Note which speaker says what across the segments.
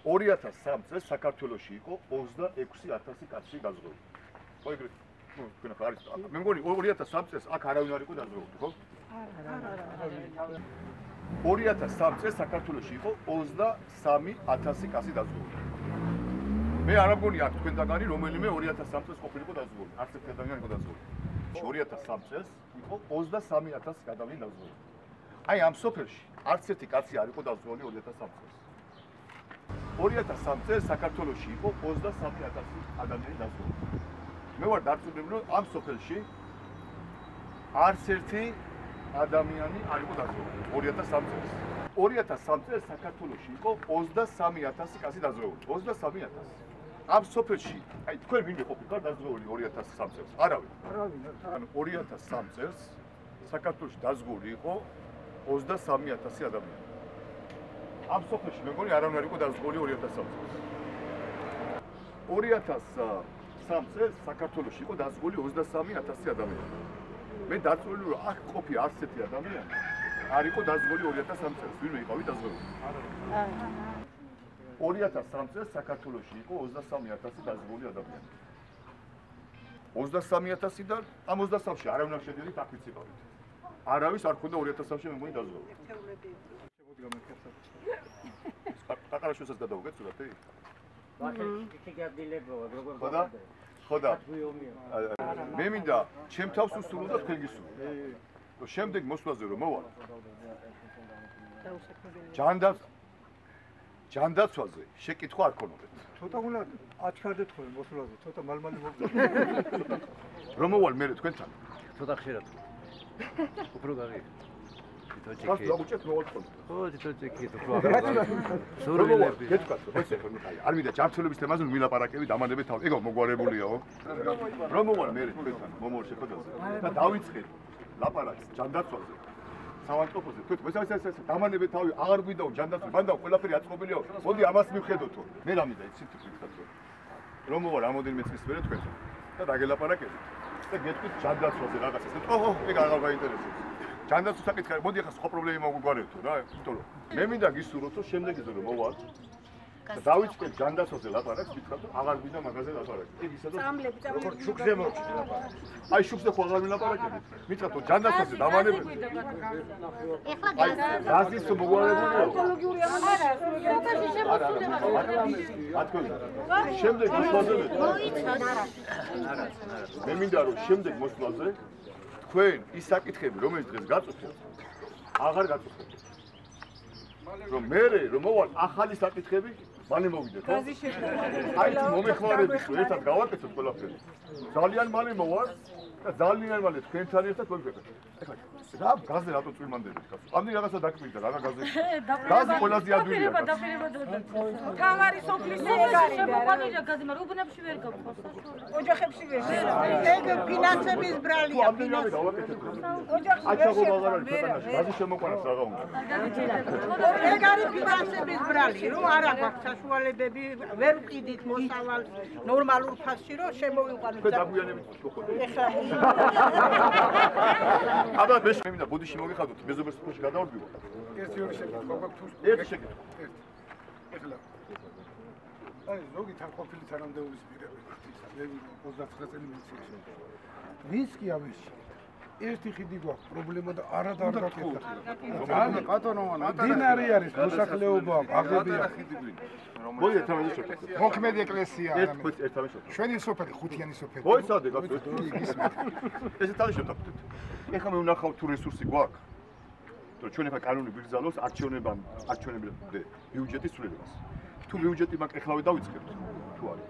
Speaker 1: 2003 წელს საქართველოში იყო 26,000 კაცი დაზღვეული. ხო ეგრე თქვენ ახლა არის მე მგონი 2003 წელს აქ არავინ არ იყო დაზღვეული, ხო? არა. 2003 წელს საქართველოში იყო 23,000 კაცი დაზღვეული. მე არ მგონი აქ თქვენთაგანი რომელიმე 2003 წელს ყოფილიყო დაზღვეული. არც ერთი ადამიანი იყო დაზღვეული. 2003 წელს იყო 23,000 გადავლენ დაზღვეული. აი ამ სოფელში არც ერთი კაცი არ იყო დაზღვეული 2003 წელს. 2003 წელს საქართველოში იყო 23,000 ადამიანი დაზღვეული. მე ვარ დარწმუნებული, რომ ამ სოფელში არც ერთი ადამიანი არ იყო დაზღვეული 2003 წელს. 2003 წელს საქართველოში იყო 23,000 კაცი დაზღვეული. 23,000. ამ სოფელში, აი თქვენ ვინმე ყოფილიყარ დაზღვეული 2003 წელს? არავინ. ანუ 2003 წელს საქართველოში დაზღვეული იყო 23,000 ადამიანი. ამ სოფელში მე მგონი არავინ არ იყო დაზღვეული 2003 წელს. 2003 წელს საქართველოში იყო დაზღვეული 23,000 ადამიანი. მე დარწმუნებული რომ აქ ყოფი არც ერთი ადამიანი არ იყო დაზღვეული 2003 წელს. ვინმე იყავი დაზღვეული? არა. 2003 წელს საქართველოში იყო 23,000 დაზღვეული ადამიანი. 23,000-დან ამ 23-ში არავინ არ შედიოდით აქ ვიციყავით. არავის არ ქონდა 2003-ში მე მგონი დაზღვეული. ყაყარაშვილსაც გადავუგეთ სურათი? ხოდა. მე მინდა ჩემ თავს უსურვო და თქვენ გისურვოთ. რომ შემდეგ მოსვლაზე რომ მოვალ. ჯანდაცვაზე შეკითხვა არ ქონოდეთ.
Speaker 2: ცოტა უნდა აჩქარდეთ ხოლმე მოსვლაზე, ცოტა მალმალი მოვიდა.
Speaker 1: რომ მოვალ მე თქვენთან.
Speaker 3: ცოტა ხშირად. უფრო გაღი.
Speaker 1: გას ლაგუჭეთ მოვალ ხოლმე.
Speaker 3: ხო, თითოეჭი თუ სურვილები.
Speaker 1: გეთქვათ, ესე ხო მიხაი. არ მინდა ჯანმრთელობის თემაზე ვილაპარაკები, დამანდებით თავი. ეგო მოგვარებულია. რომ მოვალ მე თქვენთან, მომავალ შეხვედრაზე. და დავიწყეთ ლაპარაკს ჯანდაცვაზე. სამართლობაზე თქვენ ეს დამანებეთ თავი აღარ გვიდაო ჯანდაცვა მანდა ყველაფერი აწყობილიო მოდი ამას მივხედოთ მე რა მინდა იცით თქვენ რომ მოვა რამოდენიმე წლის მერე თქვენთან და დაგელაპარაკებით და გეტყვით ჯანდაცვაზე რაღაცას ოჰო ეგ აღარ გაინტერესებს ჯანდაცვის საკითხი მოდი ახლა სხვა პრობლემა მოგვიგარეთო რა იმიტომ რომ მე მინდა გისურვოთ რომ შემდეგზე რომ მოვა და დავიწყეთ ჯანდაცვაზე ლაპარაკს გითხრათ რომ აღარ გვინდა მაგაზე ლაპარაკი ეგ ისა და როგორ შუქზე მოვჭი ლაპარაკი აი შუქზე ხო აღარ ვილაპარაკებით მითხრათ რომ ჯანდაცვაზე დამანებთ
Speaker 4: ეხლა
Speaker 1: გაზის თუ მოგვარებულია
Speaker 4: ეკოლოგიური არა სოფელში შემოსულება
Speaker 1: შემდეგ მოსვლაზე
Speaker 4: მოიცავს
Speaker 1: მე მინდა რომ შემდეგ მოსვლაზე თქვენ ის საკითხები რომელიც დღეს გაწუხეთ აღარ გაწუხეთ რომ მე რომ მოვალ ახალი საკითხები მალე მოვიდეთ ხო? აი თუ მომეხმარებით რომ ერთად გავაკეთოთ ყველაფერი. ძალიან მალე მოვალ და ძალიან მალე თქვენთან ერთად მოვიყვებით. ეხლა რა გაზზე რატო წვიმანდებით ხარ? ამდენ რაღაცა დაკვირდა რა გაზზე. გაზი ყველაზე ადვილია.
Speaker 4: თავარი სოფლის ეგარი და
Speaker 5: მოყანილია გაზი, მაგრამ უბნებში ვერ გაქვს.
Speaker 4: ოჯახებში ვერ. ეგ ფინანსების ბრალია, ფინანსები.
Speaker 1: აჩაღო აღარ არის ქვეყანაში. გაზი შემოყვანას რა უნდა?
Speaker 4: ეგ არის ფინანსების ბრალი, რომ არა გვაქვს საშუალებები, ვერ ვყიდით მოსავალს ნორმალურ ფასში, რომ შემოვიყვანოთ.
Speaker 1: თქვენ დაგვიანებით შეხოთ.
Speaker 4: ეხლა
Speaker 1: აბა მე მინდა ბოდიში მოგიხადოთ მეზობელს ფოში გადავდივარ.
Speaker 2: ერთი ორი შეკითხვა გვაქვს თუ
Speaker 1: ერთი შეკითხვა.
Speaker 2: ეხლა აი ზოგი თან ყოფილი თანამდებობის პირები მე 29 წელი მიციხე. ვის კი ამაში ერთი ხიდი გვაქვს პრობლემა და არა დაგაკეთდა. ანუ კატონოვანი დინარი არის მოსახლეობა აგებია.
Speaker 1: მოდი ერთმანეთს შევხვდეთ.
Speaker 2: მოქმედი ეკლესია
Speaker 1: ერთმანეთს შევხვდეთ.
Speaker 2: ჩვენი სოფელი ხუთიანი სოფელი.
Speaker 1: ой სადე გაქვთ ესე თავი შევხვდეთ. ეხლა მე ვნახავ თუ რესურსი გვაქვს. თუ ჩვენ ახლა კანონი ვიგზავნოს არჩევნებამდე ბიუჯეტის ცვლილებას. თუ ბიუჯეტი მაგ ეხლავე დავიწყებთ. თუ არის.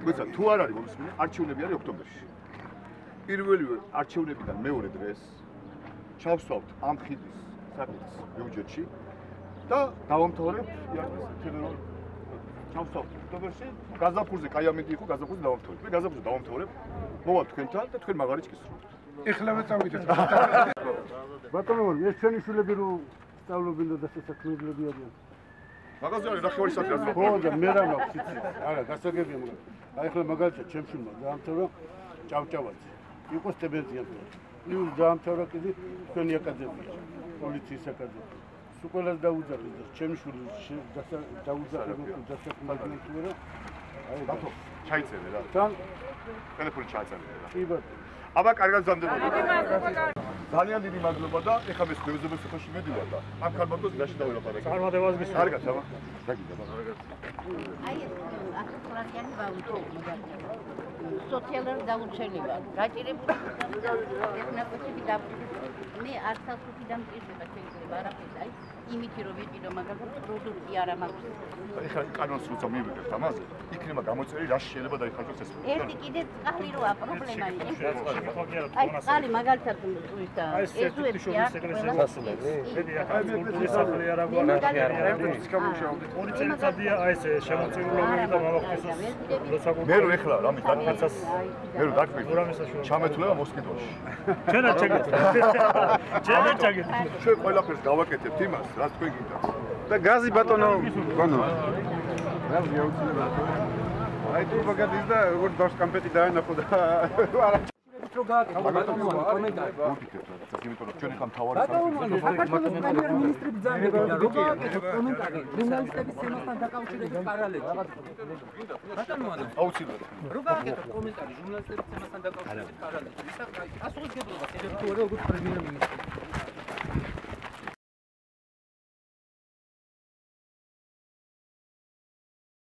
Speaker 1: თუმცა თუ არ არის მომისმენი არჩევნები არის ოქტომბერში. პირველი არჩევნებიდან მეორე დღეს ჩავსვავთ ამ ხიდის საკითხს ბიუჯეტში და დავამთავრებთ იარაღის ფედერალურ ჩავსვავთ ოქტომბერში გაზაფხულზე კაიამენტი იყო გაზაფხულზე დავამთავრებთ. მე გაზაფხულზე დავამთავრებ მოვალ თქვენთან და თქვენ მაგარი ჭკისრულთ.
Speaker 2: ეხლავე წავიდეთ.
Speaker 6: ბატონო, ეს ჩვენი შვილები რო სწავლობენ და სასაქმებლები არიან.
Speaker 1: მაგაზე არის ნახევარი საათი რა.
Speaker 6: ხო და მე რა მაქვს იცი? არა, გასაგებია მაგრამ. აი ახლა მაგალითად ჩემ შვილმა დაამთავრა ჭავჭავაძე. იყო სტებენზიანი. იუს დაამთავრა კიდე თქვენი აკადემია, პოლიციის აკადემია. სუკოლას დაუძახეს და ჩემი შვილი დაუძახეს დასაქმებდნენ თუ არა. აი
Speaker 1: ბატონო, ჩაიწერე რა.
Speaker 6: თან
Speaker 1: ტელეფონი ჩაიწერე რა.
Speaker 6: კი ბატონო.
Speaker 1: აბა კარგად ზამდებოდი. ძალიან დიდი მადლობა და ეხლა მე მეზობელს ხოში მედივარ და ამ ქალბატონს გაში დავილაპარაკე.
Speaker 7: წარმატებას გისურვებ.
Speaker 1: კარგად, აბა. დაგიდა, კარგად.
Speaker 8: აი აკურატიანი ბაუნტო სოციალურ დაუჩენება გაჭირებული ტექნიკოსები და მე არც ასეთი დამტირდება შეიძლება არაფერს აი იმითი რომ ვიყიდო მაგალითად პროდუქტი არა მაქვს
Speaker 1: ეხლა კანონს როცა მივიღებთ ამაზე იქნება გამოწერილი რა შეიძლება დაიხარჯოს ეს
Speaker 8: ერთი კიდე წყალი როა პრობლემა აი წყალი მაგალითად ისა ეზუებში არ
Speaker 7: დიდი ახალი კულტურის სახლი არა გვაქვს. ორი წელიწადია აი ეს შემოწირულობები და მამაყრისის როცა
Speaker 1: მე რო ეხლა რამე დაგფიცას მე რო დაგფიცას ჩამეთვლება მოსკიტოში
Speaker 7: ჩვენაც ჩაგეთ
Speaker 1: ჩვენ ყველაფერს გავაკეთებთ იმას რაც თქვენ გინდათ
Speaker 2: და გაზი ბატონო გონო რა მიაუცილებლად აი თუ ბაგადის და როგორ დავს კამპეტი დაანახო და არა
Speaker 9: რო გააკეთო ბატონო კომენტარი
Speaker 1: მოდით რა იმიტომ რომ ჩვენ ხომ თავარი
Speaker 9: საქართველოს პრემიერ-მინისტრები ძანდება რო გააკეთო კომენტარი ჟურნალისტების თემასთან დაკავშირებით პარალელში ბატონო
Speaker 1: აუცილებლად
Speaker 9: რო გააკეთო კომენტარი ჟურნალისტების თემასთან დაკავშირებით პარალელში ისა პასუხისმგებლობა ელექტრონული როგორც პრემიერ-მინისტრი